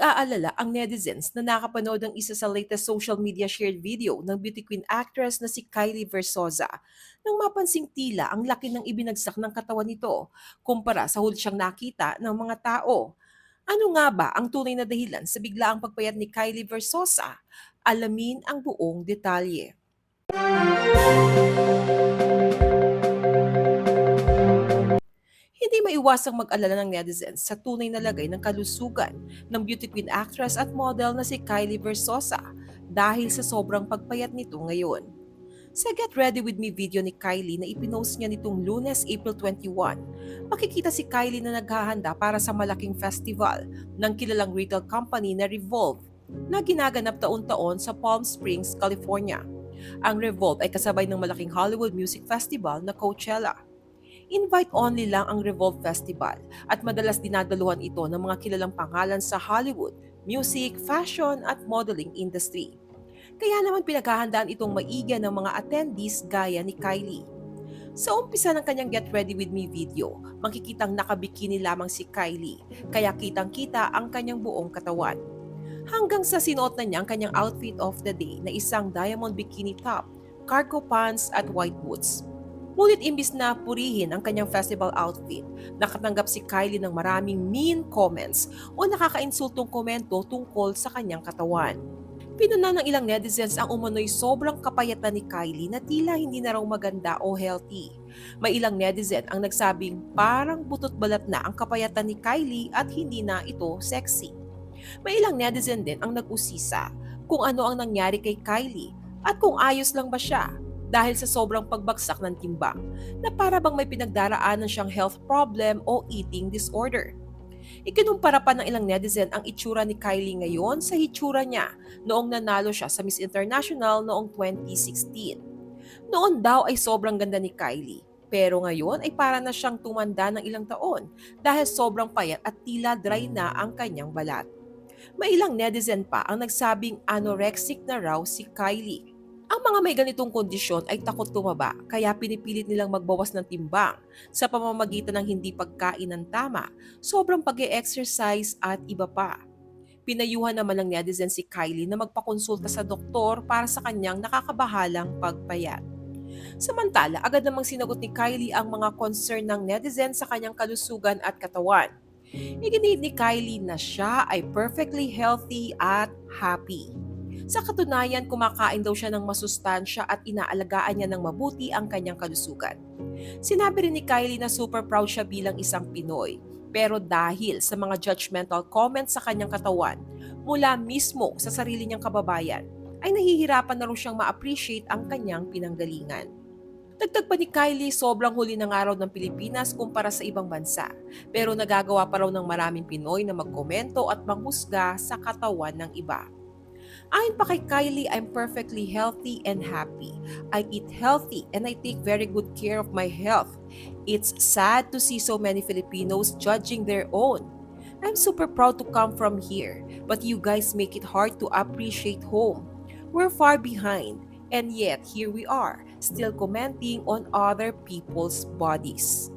Nag-aalala ang netizens na nakapanood ng isa sa latest social media shared video ng beauty queen actress na si Kylie Versosa nang mapansing tila ang laki ng ibinagsak ng katawan nito kumpara sa huli siyang nakita ng mga tao. Ano nga ba ang tunay na dahilan sa biglaang pagpayat ni Kylie Versosa? Alamin ang buong detalye. Hindi maiwasang mag-alala ng netizens sa tunay na lagay ng kalusugan ng beauty queen actress at model na si Kylie Versosa dahil sa sobrang pagpayat nito ngayon. Sa Get Ready With Me video ni Kylie na ipinost niya nitong Lunes, April 21, makikita si Kylie na naghahanda para sa malaking festival ng kilalang retail company na Revolve na ginaganap taon-taon sa Palm Springs, California. Ang Revolve ay kasabay ng malaking Hollywood music festival na Coachella. Invite-only lang ang Revolve Festival at madalas dinadaluhan ito ng mga kilalang pangalan sa Hollywood, music, fashion at modeling industry. Kaya naman pinaghahandaan itong maigya ng mga attendees gaya ni Kylie. Sa umpisa ng kanyang Get Ready With Me video, makikitang nakabikini lamang si Kylie, kaya kitang-kita ang kanyang buong katawan. Hanggang sa sinuot na niya ang kanyang outfit of the day na isang diamond bikini top, cargo pants at white boots. Ngunit imbis na purihin ang kanyang festival outfit, nakatanggap si Kylie ng maraming mean comments o nakakainsultong komento tungkol sa kanyang katawan. Pinuna ng ilang netizens ang umano'y sobrang kapayatan ni Kylie na tila hindi na raw maganda o healthy. May ilang netizen ang nagsabing parang butot balat na ang kapayatan ni Kylie at hindi na ito sexy. May ilang netizen din ang nag-usisa kung ano ang nangyari kay Kylie at kung ayos lang ba siya dahil sa sobrang pagbagsak ng timbang na para bang may pinagdaraanan siyang health problem o eating disorder. Ikinumpara pa ng ilang netizen ang itsura ni Kylie ngayon sa hitsura niya noong nanalo siya sa Miss International noong 2016. Noon daw ay sobrang ganda ni Kylie, pero ngayon ay para na siyang tumanda ng ilang taon dahil sobrang payat at tila dry na ang kanyang balat. May ilang netizen pa ang nagsabing anorexic na raw si Kylie. Ang mga may ganitong kondisyon ay takot tumaba kaya pinipilit nilang magbawas ng timbang sa pamamagitan ng hindi pagkain ng tama, sobrang pag-exercise at iba pa. Pinayuhan naman ng netizen si Kylie na magpakonsulta sa doktor para sa kanyang nakakabahalang pagpayat. Samantala, agad namang sinagot ni Kylie ang mga concern ng netizen sa kanyang kalusugan at katawan. Iginit ni Kylie na siya ay perfectly healthy at happy. Sa katunayan, kumakain daw siya ng masustansya at inaalagaan niya ng mabuti ang kanyang kalusugan. Sinabi rin ni Kylie na super proud siya bilang isang Pinoy. Pero dahil sa mga judgmental comments sa kanyang katawan, mula mismo sa sarili niyang kababayan, ay nahihirapan na rin siyang ma-appreciate ang kanyang pinanggalingan. Dagdag pa ni Kylie, sobrang huli ng araw ng Pilipinas kumpara sa ibang bansa. Pero nagagawa pa raw ng maraming Pinoy na magkomento at manghusga sa katawan ng iba. Ayon pa kay Kylie, I'm perfectly healthy and happy. I eat healthy and I take very good care of my health. It's sad to see so many Filipinos judging their own. I'm super proud to come from here, but you guys make it hard to appreciate home. We're far behind, and yet here we are, still commenting on other people's bodies.